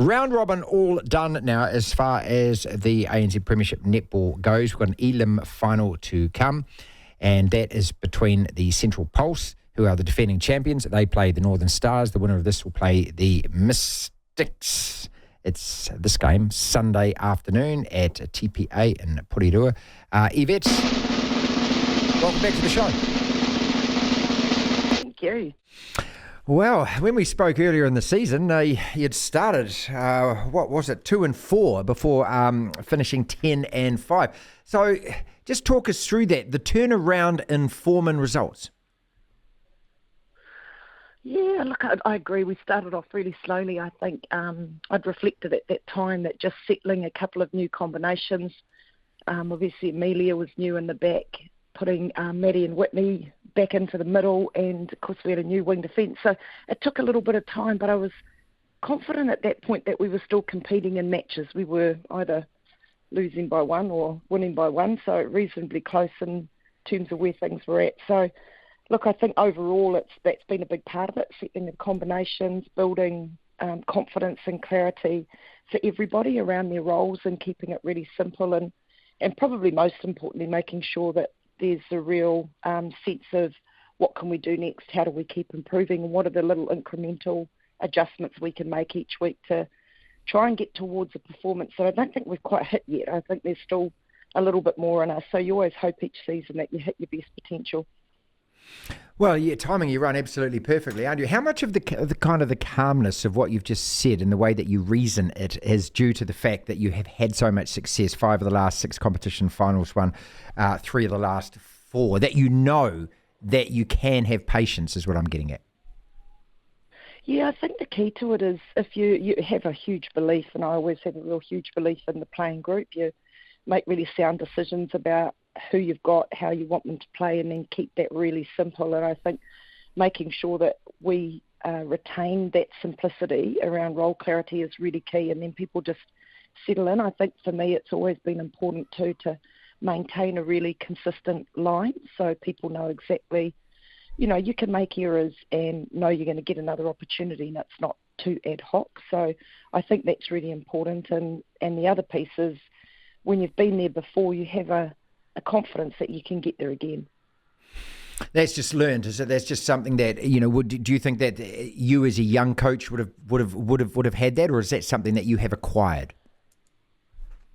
Round robin all done now as far as the ANZ Premiership netball goes. We've got an elim final to come, and that is between the Central Pulse, who are the defending champions. They play the Northern Stars. The winner of this will play the Mystics. It's this game, Sunday afternoon at TPA in Porirua. Yvette, welcome back to the show. Thank you. Well, when we spoke earlier in the season, you'd started, 2-4 before finishing 10-5. So just talk us through that, the turnaround in form and results. Yeah, look, I agree. We started off really slowly. I think I'd reflected at that time that just settling a couple of new combinations. Obviously, Amelia was new in the back, putting Maddie and Whitney back into the middle, and of course we had a new wing defence. So it took a little bit of time, but I was confident at that point that we were still competing in matches. We were either losing by one or winning by one, so reasonably close in terms of where things were at. So, look, I think overall that's been a big part of it, setting the combinations, building confidence and clarity for everybody around their roles and keeping it really simple and probably most importantly making sure that there's a real sense of what can we do next, how do we keep improving, and what are the little incremental adjustments we can make each week to try and get towards a performance that I don't think we've quite hit yet. I think there's still a little bit more in us. So you always hope each season that you hit your best potential. Well, yeah, timing you run absolutely perfectly, aren't you? How much of the kind of the calmness of what you've just said and the way that you reason it is due to the fact that you have had so much success, 5 of the last 6 competition finals won, 3 of the last 4, that you know that you can have patience is what I'm getting at? Yeah, I think the key to it is if you have a huge belief, and I always have a real huge belief in the playing group, you make really sound decisions about who you've got, how you want them to play, and then keep that really simple. And I think making sure that we retain that simplicity around role clarity is really key, and then people just settle in. I think for me it's always been important too to maintain a really consistent line so people know exactly, you can make errors and know you're going to get another opportunity and it's not too ad hoc. So I think that's really important. And the other piece is when you've been there before, you have a confidence that you can get there again. That's just learned, is it? That's just something that do you think that you as a young coach would have had that, or is that something that you have acquired?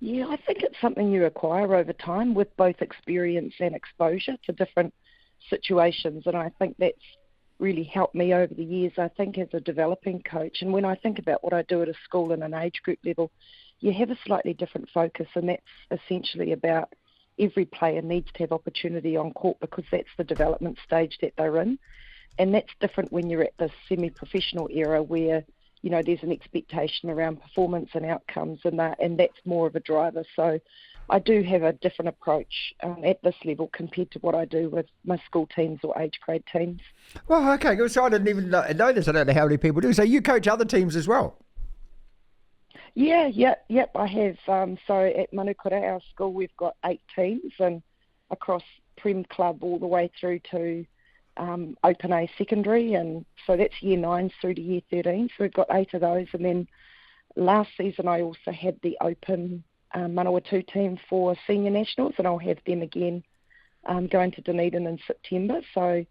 Yeah, I think it's something you acquire over time with both experience and exposure to different situations, and I think that's really helped me over the years. I think as a developing coach, and when I think about what I do at a school and an age group level, you have a slightly different focus, and that's essentially about every player needs to have opportunity on court because that's the development stage that they're in. And that's different when you're at the semi-professional era where, there's an expectation around performance and outcomes, and that's more of a driver. So I do have a different approach at this level compared to what I do with my school teams or age grade teams. Well, okay, so I didn't even know this. I don't know how many people do. So you coach other teams as well? Yeah, I have. So at Manukura, our school, we've got 8 teams, and across Prem Club all the way through to Open A secondary, and so that's year 9s through to year 13. So we've got 8 of those, and then last season I also had the Open Manawatu team for senior nationals, and I'll have them again going to Dunedin in September. So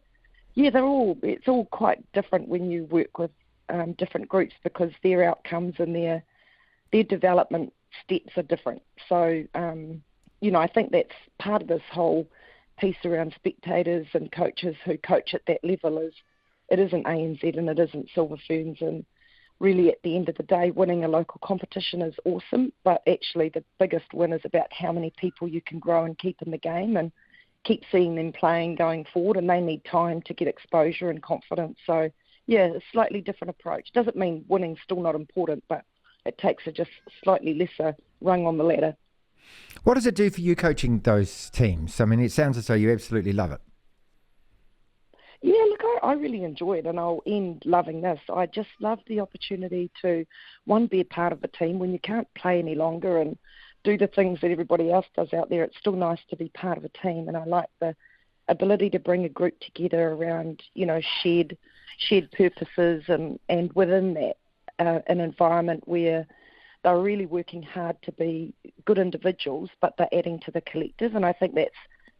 yeah, it's all quite different when you work with different groups because their outcomes and their development steps are different. So, I think that's part of this whole piece around spectators and coaches who coach at that level is it isn't ANZ and it isn't Silver Ferns. And really at the end of the day, winning a local competition is awesome, but actually the biggest win is about how many people you can grow and keep in the game and keep seeing them playing going forward, and they need time to get exposure and confidence. So, yeah, a slightly different approach. Doesn't mean winning's still not important, but it takes a just slightly lesser rung on the ladder. What does it do for you coaching those teams? I mean, it sounds as though you absolutely love it. Yeah, look, I really enjoy it, and I'll end loving this. I just love the opportunity to, one, be a part of a team when you can't play any longer and do the things that everybody else does out there. It's still nice to be part of a team, and I like the ability to bring a group together around, shared purposes, and within that, an environment where they're really working hard to be good individuals, but they're adding to the collective. And I think that's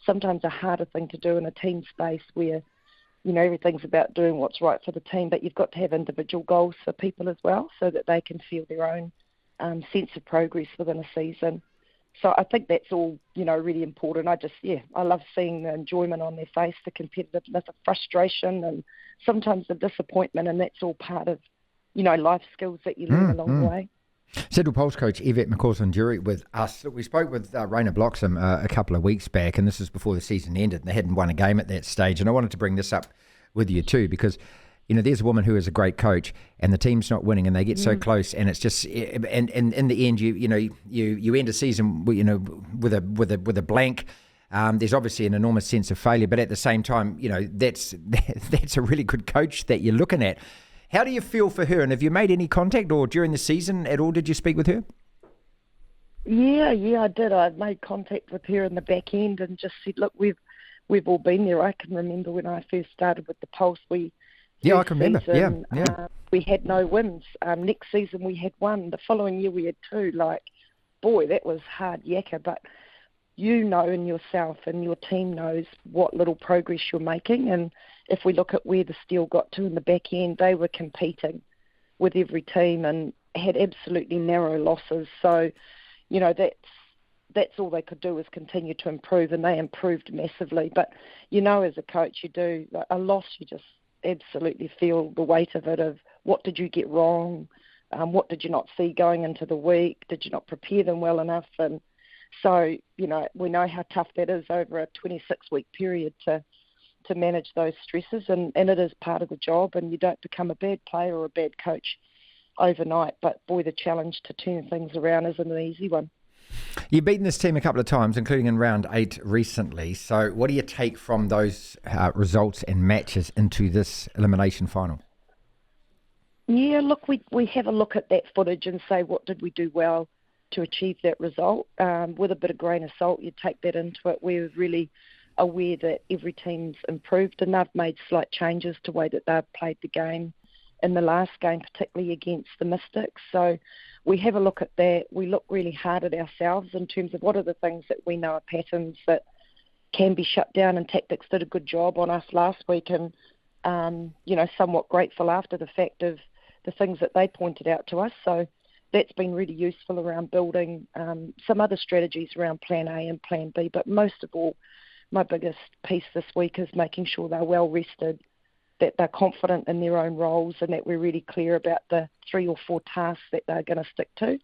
sometimes a harder thing to do in a team space where, everything's about doing what's right for the team, but you've got to have individual goals for people as well so that they can feel their own sense of progress within a season. So I think that's all, really important. I love seeing the enjoyment on their face, the competitiveness, the frustration, and sometimes the disappointment, and that's all part of, life skills that you learn along the way. Central Pulse Coach Yvette McCausland-Durie with us. We spoke with Raina Bloxham a couple of weeks back, and this is before the season ended, and they hadn't won a game at that stage. And I wanted to bring this up with you too, because there's a woman who is a great coach, and the team's not winning, and they get so close, and it's just, and in the end, you end a season, with a blank. There's obviously an enormous sense of failure, but at the same time, that's a really good coach that you're looking at. How do you feel for her? And have you made any contact, or during the season at all, did you speak with her? Yeah, I did. I made contact with her in the back end and just said, look, we've all been there. I can remember when I first started with the Pulse. I can remember. Yeah. We had no wins. Next season we had one. The following year we had two. That was hard yakka. But in yourself and your team knows what little progress you're making. And if we look at where the Steel got to in the back end, they were competing with every team and had absolutely narrow losses. So, that's all they could do was continue to improve, and they improved massively. But, as a coach, you do a loss, you just absolutely feel the weight of it, of what did you get wrong, what did you not see going into the week, did you not prepare them well enough? And so, we know how tough that is over a 26-week period to manage those stresses, and it is part of the job, and you don't become a bad player or a bad coach overnight. But, boy, the challenge to turn things around isn't an easy one. You've beaten this team a couple of times, including in round 8 recently. So what do you take from those results and matches into this elimination final? Yeah, look, we have a look at that footage and say, what did we do well to achieve that result? With a bit of grain of salt, you take that into it. We're really aware that every team's improved, and they've made slight changes to the way that they've played the game in the last game, particularly against the Mystics. So we have a look at that. We look really hard at ourselves in terms of what are the things that we know are patterns that can be shut down, and Tactics did a good job on us last week, and somewhat grateful after the fact of the things that they pointed out to us. So that's been really useful around building some other strategies around Plan A and Plan B. But most of all, my biggest piece this week is making sure they're well rested, that they're confident in their own roles, and that we're really clear about the 3 or 4 tasks that they're going to stick to,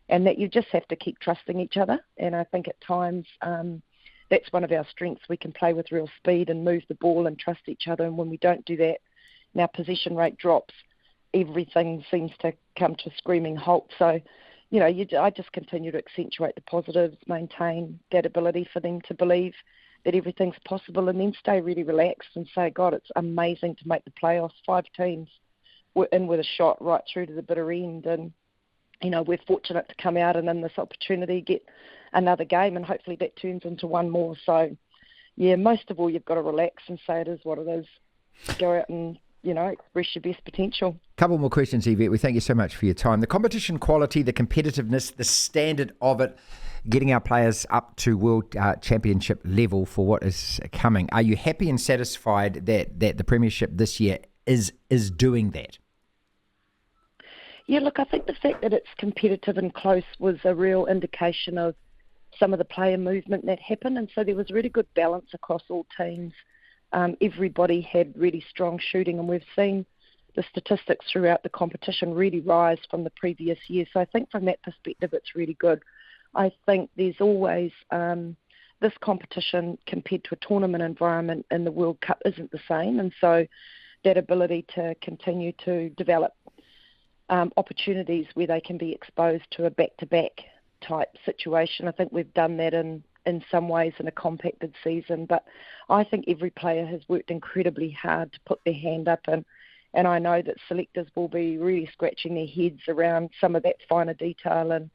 and that you just have to keep trusting each other. And I think at times that's one of our strengths. We can play with real speed and move the ball and trust each other, and when we don't do that, and our possession rate drops, everything seems to come to a screaming halt. So, I just continue to accentuate the positives, maintain that ability for them to believe that everything's possible, and then stay really relaxed and say, God, it's amazing to make the playoffs. 5 teams were in with a shot right through to the bitter end, and we're fortunate to come out and in this opportunity get another game, and hopefully that turns into one more. So yeah, most of all, you've got to relax and say it is what it is. Go out and express your best potential. Couple more questions, Yvette. We thank you so much for your time. The competition quality, the competitiveness, the standard of it, getting our players up to World Championship level for what is coming. Are you happy and satisfied that the Premiership this year is doing that? Yeah, look, I think the fact that it's competitive and close was a real indication of some of the player movement that happened, and so there was really good balance across all teams. Everybody had really strong shooting, and we've seen the statistics throughout the competition really rise from the previous year. So I think from that perspective, it's really good. I think there's always this competition compared to a tournament environment in the World Cup isn't the same, and so that ability to continue to develop opportunities where they can be exposed to a back-to-back type situation. I think we've done that in some ways in a compacted season, but I think every player has worked incredibly hard to put their hand up, and I know that selectors will be really scratching their heads around some of that finer detail, and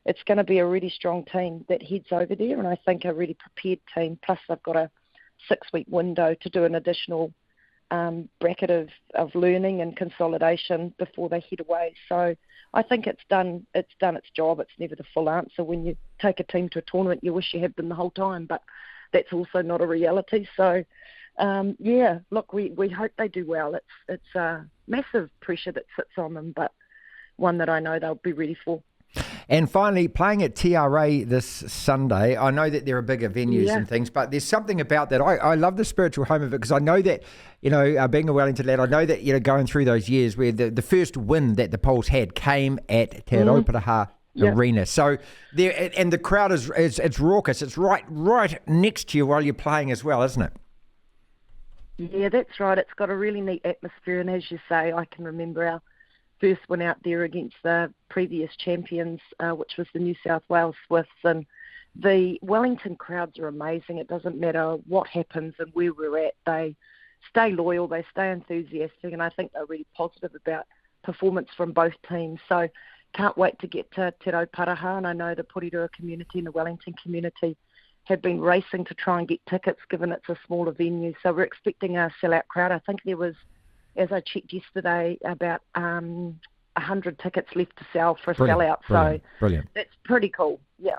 it's going to be a really strong team that heads over there, and I think a really prepared team, plus they've got a 6-week window to do an additional bracket of learning and consolidation before they head away. So I think it's done its job. It's never the full answer. When you take a team to a tournament, you wish you had been the whole time, but that's also not a reality. So look, we hope they do well. It's a massive pressure that sits on them, but one that I know they'll be ready for. And finally, playing at TRA this Sunday, I know that there are bigger venues and things, but there's something about that. I love the spiritual home of it, because I know that, being a Wellington lad, I know that, going through those years where the first win that the Pulse had came at Te Rauparaha Arena. So there, and the crowd it's raucous. It's right next to you while you're playing as well, isn't it? Yeah, that's right. It's got a really neat atmosphere, and as you say, I can remember our first win out there against the previous champions, which was the New South Wales Swifts, and the Wellington crowds are amazing. It doesn't matter what happens and where we're at, they stay loyal, they stay enthusiastic, and I think they're really positive about performance from both teams. So can't wait to get to Te Rauparaha, and I know the Porirua community and the Wellington community have been racing to try and get tickets, given it's a smaller venue. So we're expecting a sellout crowd. I think there was, as I checked yesterday, about 100 tickets left to sell for a sellout. Brilliant. That's pretty cool. Yeah.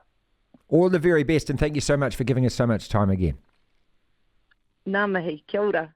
All the very best, and thank you so much for giving us so much time again. Ngā mihi. Kia ora.